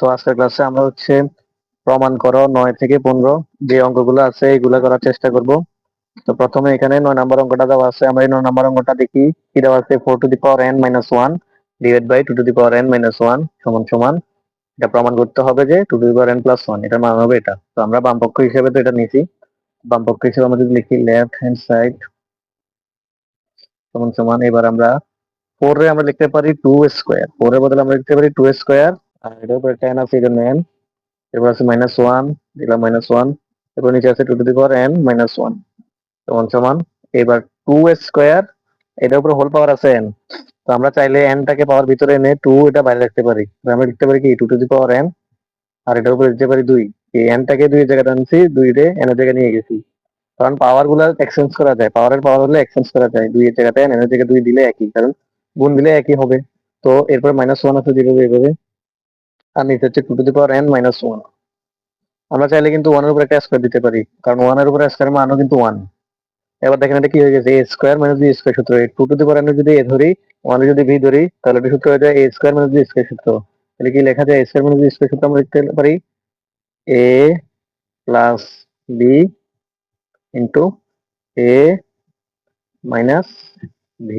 তো আজকের ক্লাসে আমরা প্রমাণ করো 9 থেকে 15 যে অঙ্কগুলো আছে এগুলো করার চেষ্টা করব। তো প্রথমে এখানে 9 নম্বর অঙ্কটা দেওয়া আছে, আমরা এই 9 নম্বর অঙ্কটা দেখি। কি দেওয়া আছে? 4 to the power n - 1 divide by 2 to the power n - 1 সমান সমান এটা প্রমাণ করতে হবে যে 2 to the power n+1 এটার মান হবে এটা। তো আমরা বাম পক্ষ হিসেবে তো এটা নিয়েছি, বাম পক্ষ হিসেবে আমরা যদি লিখি লেফট হ্যান্ড সাইড সমান সমান, এবার আমরা 4 এ আমরা লিখতে পারি 2 স্কোয়ার, 4 এর বদলে আমরা লিখতে পারি 2 স্কোয়ার, আর এটার উপরে টেন আছে এই জন্য n, এরপর আছে -1 দিলাম -1, এরপর নিচে আছে 2 to the power n - 1 সমান সমান এবার 2 স্কোয়ার, এটার উপরে হোল পাওয়ার আছে n। তো আমরা চাইলে n টাকে পাওয়ার ভিতরে এনে 2 এটা বাইরে রাখতে পারি। আমরা লিখতে পারি কি 2 to the power n, আর এটার উপরে দিতে পারি 2। এই n টাকে 2 এর জায়গায় আনছি, 2 রে n এর জায়গায় নিয়ে গেছি। কারণ পাওয়ার গুলা এক্সচেঞ্জ করা যায়, পাওয়ারের পাওয়ার হলে এক্সচেঞ্জ করা যায়, 2 এর জায়গাতে n এর জায়গায় 2 দিলে একই, কারণ গুণ দিলে একই হবে। তো এরপর -1 আছে যেভাবে এভাবে, আর নিচে হচ্ছে 2 to the power n - 1। আমরা চাইলে কিন্তু 1 এর উপরে একটা স্কয়ার দিতে পারি, কারণ 1 এর উপরে স্কয়ার মানও কিন্তু 1। এবার দেখেন এটা কি হয়ে গেছে, a square minus b square সূত্র। 2 to the power n যদি a ধরি, 1 এ যদি b ধরি, তাহলে এটা সূত্র হয়ে যায় a square minus b square সূত্র। তাহলে কি লেখা যায়? a square minus b square সূত্র আমরা লিখতে পারি a plus b into a minus b,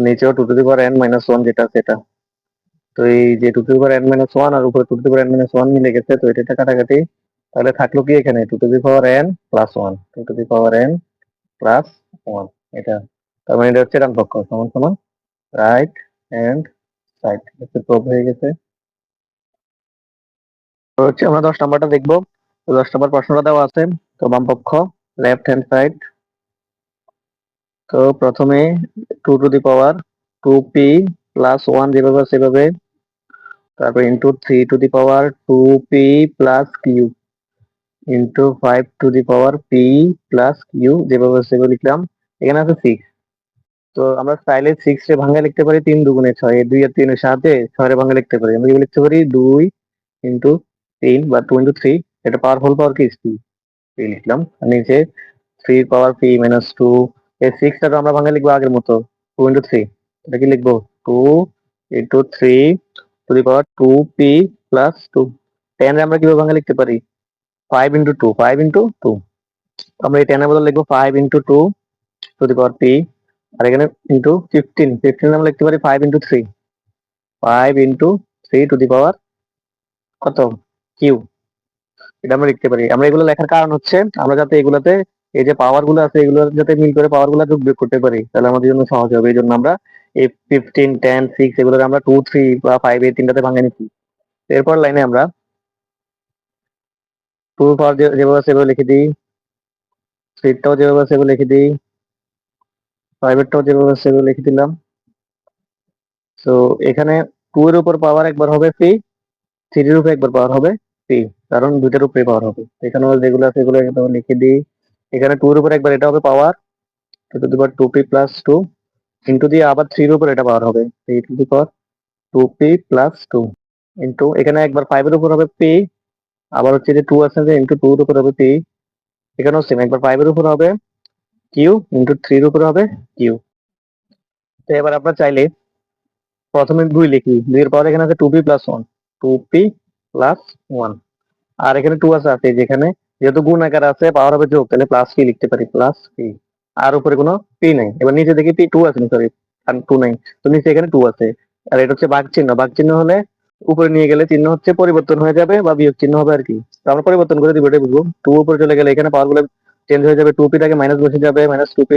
নিচেও 2 to the power n - 1 যেটা সেটা। তো এই যে 2 to the power n - 1 আর উপরে 2 to the power n - 1 মিলে গেছে, তো এটা কাটাকাটি, তাহলে থাকলো কি এখানে 2 to the power n+1, 2 to the power n+1 এটা। তার মানে এটা হচ্ছে ডান পক্ষ সমান সমান রাইট হ্যান্ড সাইড, প্রুফ হয়ে গেছে। তো আমরা 10 নম্বরটা দেখবো। তো 10 নম্বর প্রশ্নটা দেওয়া আছে, তো বাম পক্ষ লেফট হ্যান্ড সাইড। তো প্রথমে 2 to the power 2p+1 যেভাবে আছে সেভাবে, তারপর into 3 to the power 2p+q into 5 to the power p+q যেভাবে আছে সেভাবে লিখলাম। এখানে আছে 6। তো আমরা চাইলে 6 রে ভাঙা লিখতে পারি 3 দুগুণে 6, 2 আর 3 এর সাথে 6 রে ভাঙা লিখতে পারি। আমরা কি লিখতে পারি 2 ইন্টু 3 বা 2 ইন্টু 3, এটা পাওয়ার হোল পাওয়ার কি 3 লিখলাম। আর নিচে 3 power p - 2, এই 6 টা তো আমরা ভাঙা লিখবো আগের মতো 2 ইন্টু 3, এটা কি লিখবো 2 into 3 to the power 2p+2। 10 রে আমরা কিভাবে ভাঙা লিখতে পারি 5 ইন্টু 2, 5 ইন্টু 2, আমরা এই 10 এর বদলে লিখবো 5 into 2 to the power p, আর এখানে ইন্টু 15, 15 আমরা লিখতে পারি 5 into 3, 5 into 3 to the power কত কিউ, এটা আমরা লিখতে পারি। আমরা এগুলো লেখার কারণ হচ্ছে আমরা যাতে এগুলাতে এই যে পাওয়ার গুলো আছে এগুলো যাতে মিল করে পাওয়ার গুলো যোগ বিয়োগ করতে পারি, তাহলে আমাদের জন্য সহজ হবে। এই জন্য আমরা এই 15, 10, 6 এগুলোকে আমরা 2, 3 বা 5 এই তিনটাতে ভাঙে নিচ্ছি। এরপর লাইনে আমরা 2 পাওয়ার যেভাবে আছে সেভাবে লিখে দিই, 3 টাও যেভাবে আছে সেভাবে লিখে দিই, 5 এরটাও যেভাবে আছে সেভাবে লিখে দিলাম। তো এখানে 2 এর উপর পাওয়ার একবার হবে p, 3 এর উপর একবার পাওয়ার হবে p, কারণ দুইটার উপরে পাওয়ার হবে। এখানে যেগুলো আছে এগুলো একদম লিখে দিই। এখানে 2 এর উপর একবার এটা হবে পাওয়ার 2 to the power 2p+2 into দিয়ে আবার 3 এর উপর এটা পাওয়ার হবে 3 to the power 2p+2 into এখানে একবার 5 এর উপর হবে p, আবার হচ্ছে যে 2 আছে যে ইন্টু 2 এর উপর হবে p, এখানেও সেম একবার 5 এর উপর হবে q ইন্টু 3 এর উপর হবে q। তো এবার আমরা চাইলে প্রথমে 2 লিখি, 2 এর পাওয়ার এখানে আছে 2p+1, 2p+1, আর এখানে 2 আছে আছে যেখানে, যেহেতু গুণ আকারে আছে পাওয়ার হবে যোগ, তাহলে প্লাস পি লিখতে পারি, প্লাস পি। আর উপরে কোনো পি নাই। এবার নিচে দেখি পি 2 আছে, সরি আর 2 নাই, তো নিচে এখানে 2 আছে। আর এটা হচ্ছে ভাগ চিহ্ন, ভাগ চিহ্ন হলে উপরে নিয়ে গেলে চিহ্ন হচ্ছে পরিবর্তন হয়ে যাবে বা বিয়োগ চিহ্ন হবে আর কি। তো আমরা পরিবর্তন করে দিব, এটাই বুঝবো। 2 উপরে চলে গেলে এখানে পাওয়ার গুলো চেঞ্জ হয়ে যাবে, 2p টাকে মাইনাস বসে যাবে, -2p,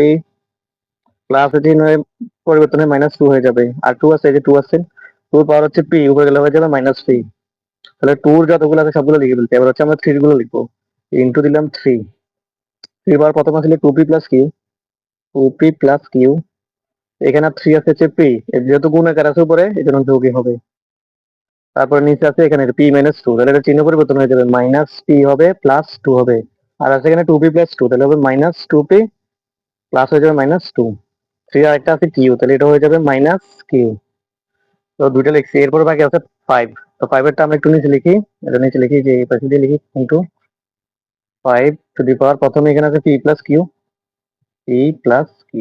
প্লাস চিহ্ন হয়ে পরিবর্তন হয়ে -2 হয়ে যাবে। আর 2 আছে, এই যে 2 আছে, 2 পাওয়ার হচ্ছে p, উপরে গেলে হয়ে যাবে -p। তাহলে 2 যতগুলো আছে সবগুলো লিখে ফেলতে। এবার হচ্ছে আমরা 3 গুলো লিখবো, ইন্টু দিলাম 3, 3 বার প্রথম আসলে 2p+q, 2p+q, এখানে 3 আছে হচ্ছে p, যেহেতু গুণ আকার আছে উপরে এই জন্য যোগই হবে। তারপর নিচে আছে এখানে p-2, তাহলে এটা চিহ্ন পরিবর্তন হয়ে যাবে, -p হবে +2 হবে। আর আছে এখানে 2p+2, তাহলে হবে -2p, প্লাস হয়ে যাবে -2, 3 আর একটা আছে q, তাহলে এটা হয়ে যাবে -q। তো দুইটা লিখছি, এরপর বাকি আছে 5। তো 5 এরটা আমরা একটু নিচে লিখি, এটা নিচে লিখি যে এই পাশে দিয়ে লিখি ইন্টু 5 to the power, প্রথমে এখানে আছে p+q, p+q,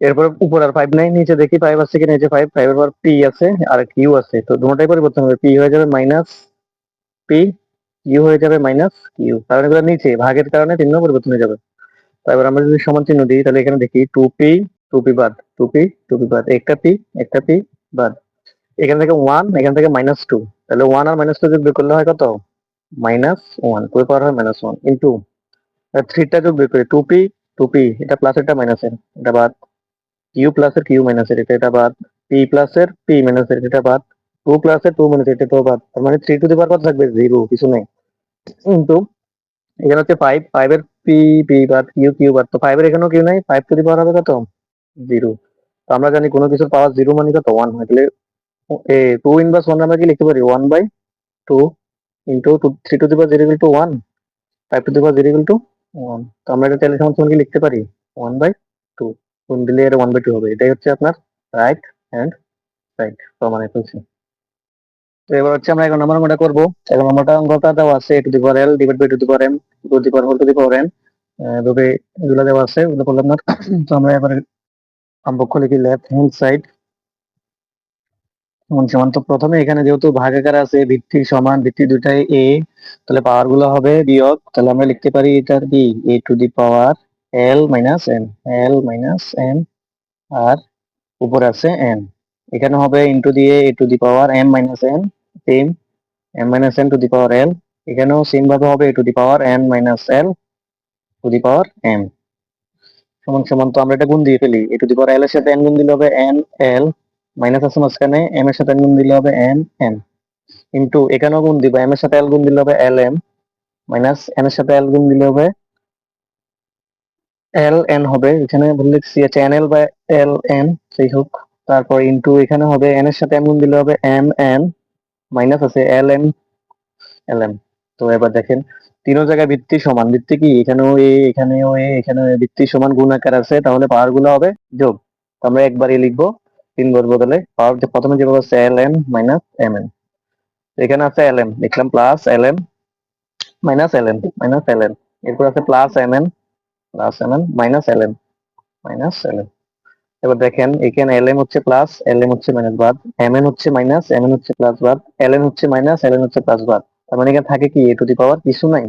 এরপর উপর আর 5 নাই, নিচে দেখি 5 আছে কিনা, নিচে 5, 5 এর পর p আছে আর q আছে, তো দুটোটাই পরিবর্তন হবে, p হয়ে যাবে মাইনাস p, q হয়ে যাবে মাইনাস q, কারণ এগুলো নিচে ভাগের কারণে চিহ্ন পরিবর্তন হয়ে যাবে। তারপর আমরা যদি সমান চিহ্ন দিই তাহলে এখানে দেখি 2p, 2p বাদ, 2p, 2p বাদ, একটা p বাদ, এখান থেকে 1, এখান থেকে -2, তাহলে 1 আর -2 যোগ বের করলে হয় কত, -1, 2 পাওয়ার হয় -1 ইনটু 3 টা যোগ বের করি, 2p, 2p, এটা প্লাস এটা মাইনাসের এটা বাদ, q প্লাস এর q মাইনাসের এটা বাদ, p প্লাস এর p মাইনাসের এটা বাদ, 2 প্লাস এর 2 মাইনাসের এটা তো বাদ, তার মানে 3 টু দি পাওয়ার কত থাকবে, 0, কিছু নেই। কিন্তু এখানে হচ্ছে 5, 5 এর p, p বাদ, q, q বাদ, তো 5 এর এখানেও q নাই, 5 টু দি পাওয়ার হবে কত, 0। তো আমরা জানি কোনো কিছুর পাওয়ার 0 মানে কত, 1 হয়, তাহলে 2 ইনভার্স 1 আমরা কি লিখতে পারি, 1/2 into 3 two the power 0 equal to 1, 5 two the power 0 equal to 1, তো আমরা এটা তাহলে সমান কি লিখতে পারি, 1/2, গুণ দিলে এর 1/2 হবে, এটাই হচ্ছে আপনার রাইট হ্যান্ড সাইড প্রমাণে ফেলছি। তো এবার হচ্ছে আমরা 11 নম্বর অঙ্কটা করবো। 11 নম্বরটা অঙ্কটা দেওয়া আছে a to the power l divide by 2 to the power m to the power whole to the power n, এভাবে এগুলো দেওয়া আছে, ওগুলো করলাম না। তো আমরা এবার বামপক্ষ লিখি লেফট হ্যান্ড সাইড সমান সমান, তো প্রথমে এখানে যেহেতু ভাগাকার আছে, ভিত্তি সমান, ভিত্তি দুটাই a, তাহলে পাওয়ার গুলো হবে বিয়োগ, তাহলে আমরা লিখতে পারি এটার কি a to the power l minus n, l minus n, আর উপরে আছে n, এখানে হবে ইনটু দিয়ে a to the power m minus n, same m minus n two the power l, এখানেও সেম ভাবে হবে a to the power n minus l two the power m সমান সমান, তো আমরা এটা গুণ দিয়ে ফেলি, a to the power l এর সাথে n গুণ দিলে হবে n l, মাইনাস আছে মাঝখানে, m এর সাথে n গুণ দিলে হবে n n, কিন্তু এখানেও গুণ দিব, m এর সাথে l গুণ দিলে হবে l m, মাইনাস n এর সাথে l গুণ দিলে হবে l n, হবে এখানে ভুল লিখছি, আচ্ছা n l by l n, সেই হোক। তারপর ইনটু এখানে হবে n এর সাথে m গুণ দিলে হবে m n, মাইনাস আছে l m l m। তো এবার দেখেন তিনো জায়গায় ভিত্তি সমান, ভিত্তি কি এখানেও a, এখানেও a, এখানেও a, ভিত্তি সমান গুণ আকার আছে, তাহলে পাওয়ার গুলো হবে যোগ, তো আমরা একবারই লিখবো 3 বার বদলে, পাওয়ার প্রথমে যেভাবে আছে l m minus m n, এখানে আছে l m লিখলাম plus l m minus l m minus l m, এরপর আছে plus m n, plus m n minus l m minus l m। এবার দেখেন এখানে lm হচ্ছে প্লাস, lm হচ্ছে মাইনাস বাদ, mn হচ্ছে মাইনাস, mn হচ্ছে প্লাস বাদ, ln হচ্ছে মাইনাস, ln হচ্ছে প্লাস বাদ, তার মানে এখানে থাকে কি a টু দি পাওয়ার কিছু নাই,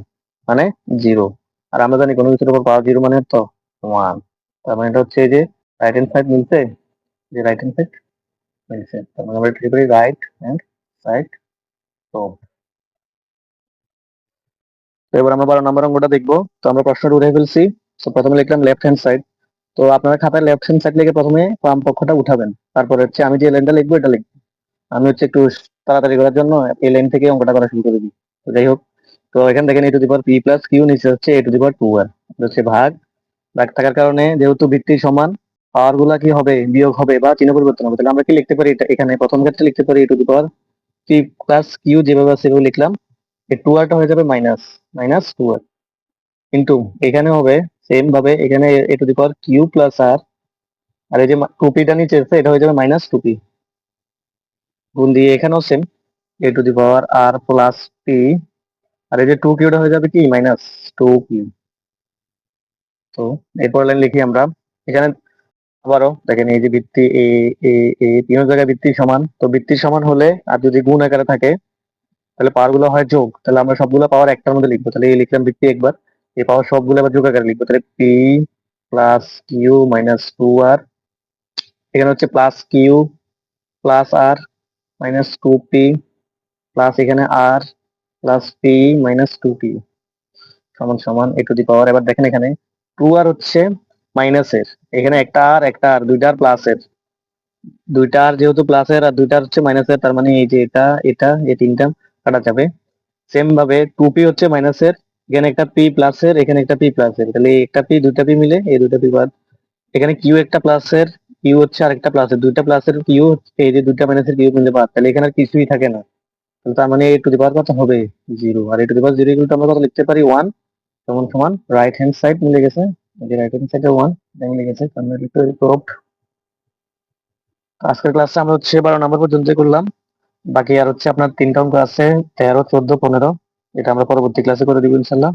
মানে 0, আর আমরা জানি কোনো কিছুর উপর পাওয়ার 0 মানে তো 1, তার মানে এটা হচ্ছে এই যে রাইট হ্যান্ড সাইড মিলছে, যে রাইট হ্যান্ড সাইড মিলছে, তার মানে আমরা লিখতে পারি রাইট হ্যান্ড সাইড। তো এবার আমরা 12 নম্বর অঙ্কটা দেখবো। তো আমরা প্রশ্নটা উঠে ফেলছি, তো প্রথমে লিখলাম লেফট হ্যান্ড সাইড, তো আপনারা খাতায় লেফট হ্যান্ড সাইড লিখে প্রথমে বাম পক্ষটা উঠাবেন, তারপরে হচ্ছে আমি যে লাইনটা লিখবো এটা লিখবো, আমি হচ্ছে একটু তাড়াতাড়ি করার জন্য এই লাইন থেকে অঙ্কটা করা শুরু করে দিই। তো যাই হোক, তো এখান থেকে a to the power p plus q, নিচে হচ্ছে a to the power 2r, হচ্ছে ভাগ, ভাগ থাকার কারণে যেহেতু ভিত্তি সমান, পাওয়ার গুলা কি হবে, বিয়োগ হবে বা চিহ্ন পরিবর্তন হবে, তাহলে আমরা কি লিখতে পারি, এটা এখানে প্রথম ক্ষেত্রে লিখতে পারি a to the power p plus q, যেভাবে আছে সেভাবে লিখলাম, এই 2r টা হয়ে যাবে মাইনাস, মাইনাস 2r, কিন্তু এখানে হবে সেম ভাবে, এখানে a to the power q plus r, আর এই যে 2p টা নিচে আছে এটা হয়ে যাবে মাইনাস 2p, গুণ দিয়ে এখানেও same a to the power r plus p, আর এই যে 2q টা হয়ে যাবে কি মাইনাস 2q। তো এরপর লাইন লিখি আমরা, এখানে আবারও দেখেন এই যে ভিত্তি এ এ এ তিন জায়গায় ভিত্তি সমান, তো ভিত্তি সমান হলে আর যদি গুণ আকারে থাকে তাহলে পাওয়ার গুলো হয় যোগ, তাহলে আমরা সবগুলো পাওয়ার একটার মধ্যে লিখবো, তাহলে এই লিখলাম ভিত্তি একবার, এই পাওয়ার সবগুলো আবার যোগ আকারে লিখবো, তাহলে p plus Q minus 2r, এখানে হচ্ছে প্লাস কিউ প্লাস আর মাইনাস 2p প্লাস এখানে আর প্লাস পি মাইনাস 2p সমান সমান a টু দি পাওয়ার, এবার দেখেন এখানে 2r হচ্ছে মাইনাসের, এখানে একটা আর দুইটার প্লাসের, দুইটার যেহেতু প্লাসের আর দুইটার হচ্ছে মাইনাসের, তার মানে এই যে এটা এটা এই তিনটা কাটা যাবে। সেম ভাবে 2p হচ্ছে মাইনাসের, এখানে একটা পি প্লাসের, এখানে একটা পি প্লাসের, তাহলে এই একটা পি দুইটা পি মিলে এই দুইটা পি বাদ, এখানে কিউ একটা প্লাসের, কিউ হচ্ছে আরেকটা প্লাসের, দুইটা প্লাসের কিউ, এই যে দুইটা মাইনাসের কিউ মিলে বাদ, তাহলে এখানে আর কিছুই থাকে না, তাহলে তার মানে এ টু দি পাওয়ার কত হবে 0, আর এ টু দি পাওয়ার 0 কিন্তু আমরা কত লিখতে পারি 1, সমান সমান রাইট হ্যান্ড সাইড মিলে গেছে, এই যে রাইট হ্যান্ড সাইডে 1 মিলে গেছে, আমরা লিখতে পারি প্রুফড। আজকের ক্লাসে আমরা হচ্ছে 12 নম্বর পর্যন্ত করলাম, বাকি আর হচ্ছে আপনার 3টা অঙ্ক আছে, 13, 14, 15, এটা আমরা পরবর্তী ক্লাসে করে দিব ইনশাল্লাহ।